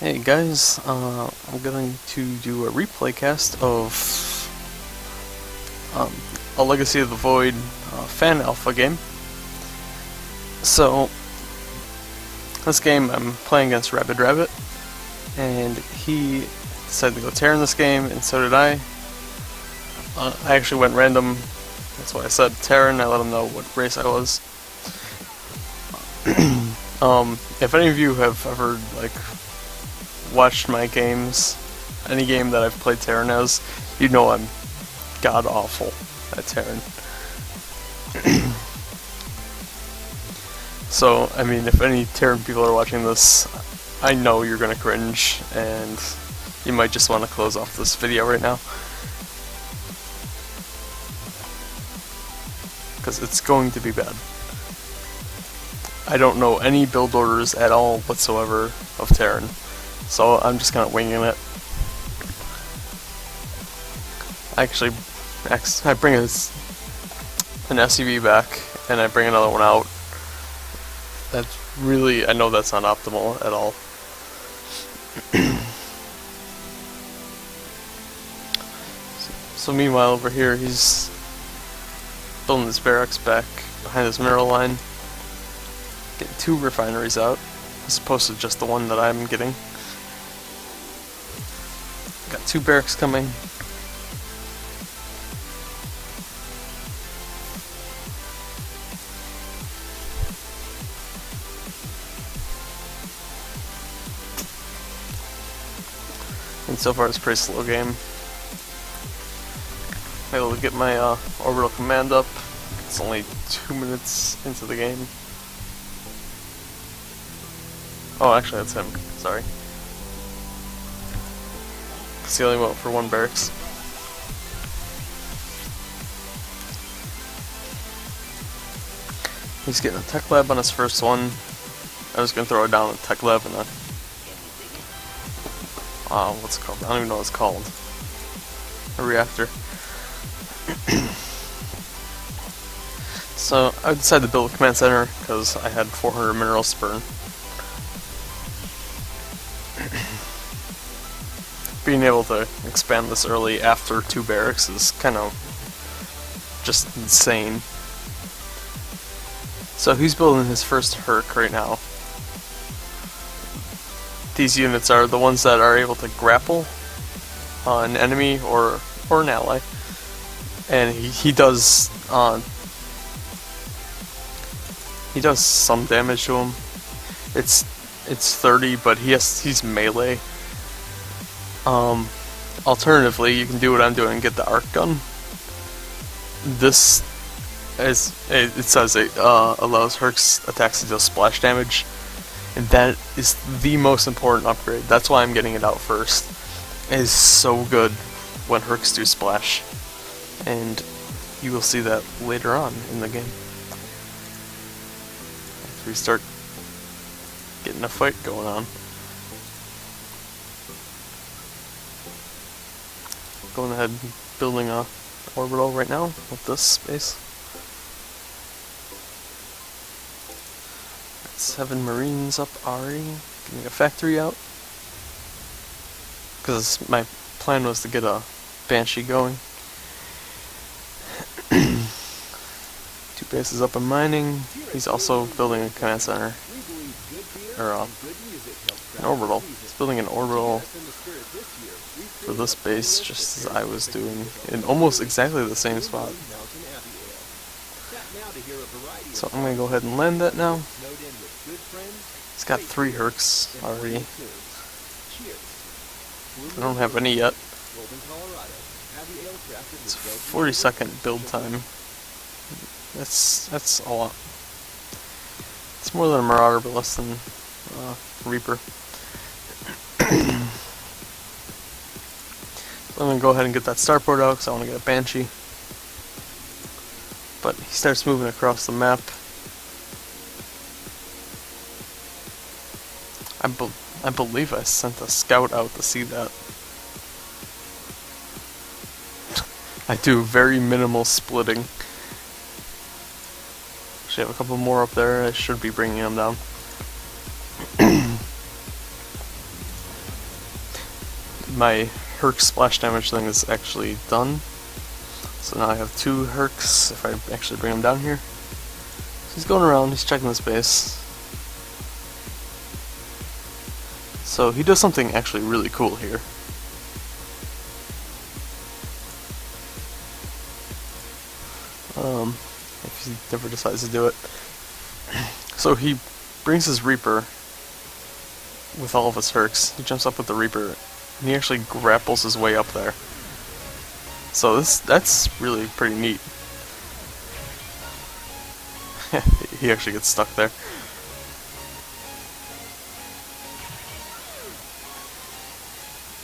Hey guys, I'm going to do a replay cast of a Legacy of the Void fan alpha game. So, this game I'm playing against Rabid Rabbit, and he decided to go Terran this game, and so did I. I actually went random, that's why I said Terran. I let him know what race I was. If any of you have ever, watched my games, any game that I've played Terran as, you know I'm god-awful at Terran. So, I mean, if any Terran people are watching this, I know you're gonna cringe, and you might just want to close off this video right now. Because it's going to be bad. I don't know any build orders at all whatsoever of Terran, so I'm just kind of winging it. Actually, I bring an SUV back, and I bring another one out. That's really, I know that's not optimal at all. So meanwhile, over here, he's building his barracks back behind his mineral line. Getting 2 refineries out, as opposed to just the one that I'm getting. Got 2 barracks coming. And so far it's a pretty slow game. I'm able to get my orbital command up. It's only 2 minutes into the game. Oh, actually that's him, sorry. He only went for 1 barracks. He's getting a tech lab on his first one. I was gonna throw it down a tech lab and what's it called? I don't even know what it's called. A reactor. So I decided to build a command center because I had 400 minerals to burn. Being able to expand this early after 2 barracks is kind of just insane. So he's building his first Herc right now. These units are the ones that are able to grapple an enemy or an ally, and he does some damage to him. It's 30, but he's melee. Alternatively, you can do what I'm doing and get the arc gun. This is, it says it allows Hercs attacks to deal splash damage, and that is the most important upgrade. That's why I'm getting it out first. It is so good when Hercs do splash, and you will see that later on in the game. After we start getting a fight going on. Going ahead and building a orbital right now with this space. 7 Marines up already, getting a factory out. Because my plan was to get a Banshee going. 2 bases up in mining. He's also building a command center. Or an orbital. He's building an orbital for this base, just as I was doing, in almost exactly the same spot. So I'm going to go ahead and land that now. It's got 3 Hercs already. I don't have any yet. It's 40-second build time. That's a lot. It's more than a Marauder, but less than Reaper. I'm going to go ahead and get that starport out because I want to get a Banshee. But he starts moving across the map. I believe I sent a scout out to see that. I do very minimal splitting. Actually, I have a couple more up there. I should be bringing them down. my Herc splash damage thing is actually done. So now I have 2 Hercs, if I actually bring him down here. So he's going around, he's checking this base. So he does something actually really cool here. If he never decides to do it. So he brings his Reaper with all of his Hercs. He jumps up with the Reaper, and he actually grapples his way up there. So that's really pretty neat. He actually gets stuck there.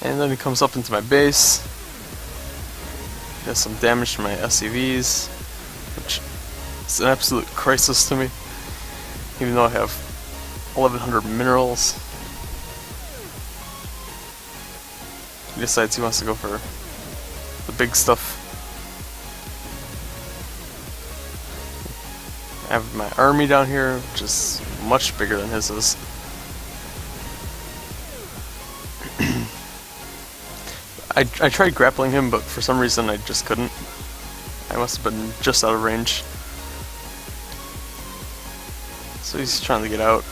And then he comes up into my base. Does some damage to my SCVs, which is an absolute crisis to me. Even though I have 1100 minerals. He decides he wants to go for the big stuff. I have my army down here, which is much bigger than his is. I tried grappling him, but for some reason I just couldn't. I must have been just out of range. So he's trying to get out.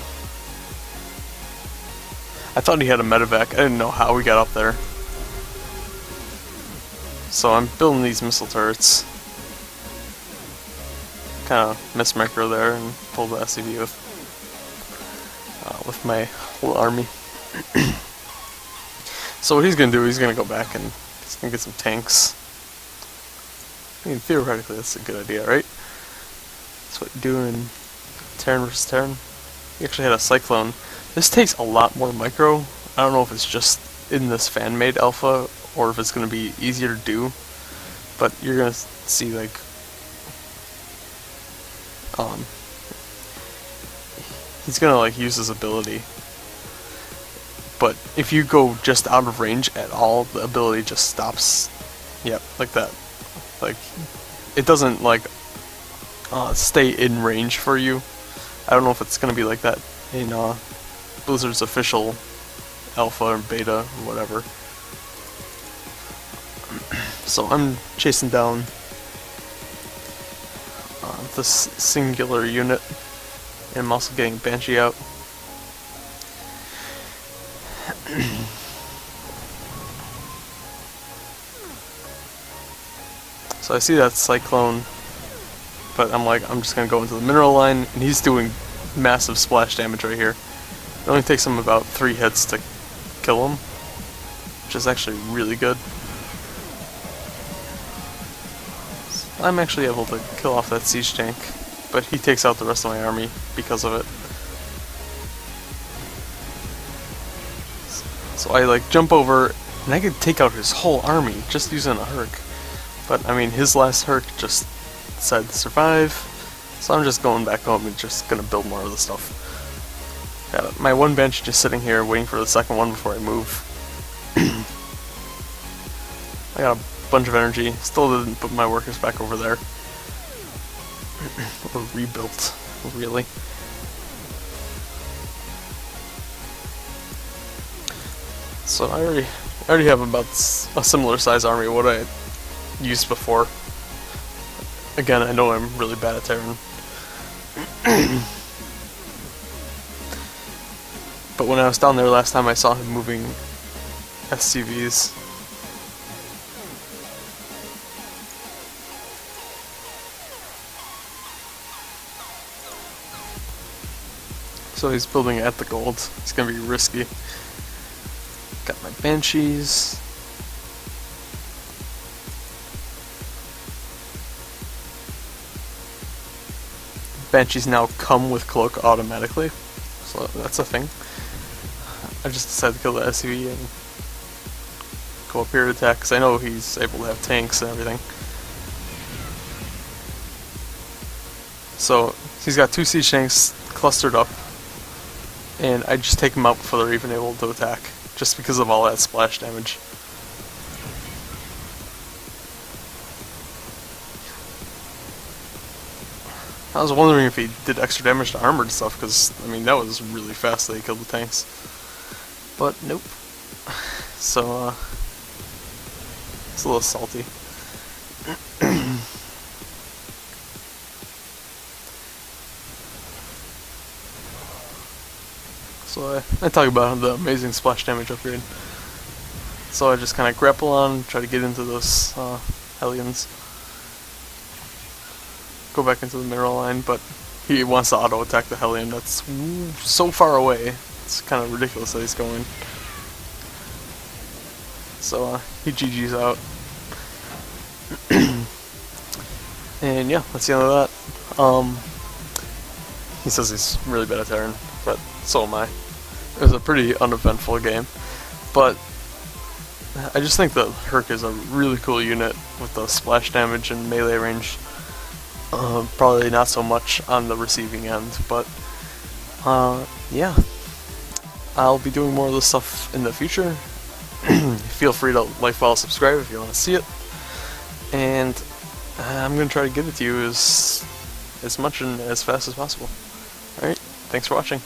I thought he had a medevac. I didn't know how he got up there. So I'm building these missile turrets. Kind of miss micro there and pull the SCV with my whole army. So what he's gonna do, he's gonna go back and he's gonna get some tanks. I mean, theoretically that's a good idea, right? That's what you do in Terran vs. Terran. He actually had a Cyclone. This takes a lot more micro. I don't know if it's just in this fan-made alpha or if it's gonna be easier to do, but you're gonna see like he's gonna like use his ability. But if you go just out of range at all, the ability just stops. Yep, like that. Like, it doesn't like stay in range for you. I don't know if it's gonna be like that in Blizzard's official alpha or beta or whatever. So I'm chasing down this singular unit, and I'm also getting Banshee out. So I see that Cyclone, but I'm like, I'm just gonna go into the mineral line, and he's doing massive splash damage right here. It only takes him about 3 hits to kill him, which is actually really good. So I'm actually able to kill off that siege tank, but he takes out the rest of my army because of it. So I like jump over, and I could take out his whole army just using a Herc. But I mean, his last Herc just decided to survive, so I'm just going back home and just gonna build more of the stuff. Got my one bench just sitting here waiting for the second one before I move. I got a bunch of energy, still didn't put my workers back over there. Or rebuilt, really. So I already have about a similar size army to what I used before. Again, I know I'm really bad at Terran. But when I was down there last time, I saw him moving SCVs. So he's building at the gold. It's gonna be risky. Got my Banshees. Banshees now come with cloak automatically, so that's a thing. I just decided to kill the SCV and go up here to attack, because I know he's able to have tanks and everything. So he's got 2 siege tanks clustered up, and I just take them out before they're even able to attack, just because of all that splash damage. I was wondering if he did extra damage to armored stuff, because, I mean, that was really fast that he killed the tanks. But, nope. so it's a little salty. So I talk about the amazing splash damage upgrade. So I just kind of grapple on, try to get into those Hellions. Go back into the mineral line, but he wants to auto attack the Hellion that's so far away. It's kind of ridiculous that he's going. So he GG's out. And yeah, that's the end of that. He says he's really bad at Terran, but so am I. It was a pretty uneventful game, but I just think that Herc is a really cool unit with the splash damage and melee range. Probably not so much on the receiving end, but yeah. I'll be doing more of this stuff in the future. Feel free to like, follow, subscribe if you want to see it. And I'm going to try to get it to you as much and as fast as possible. Alright, thanks for watching.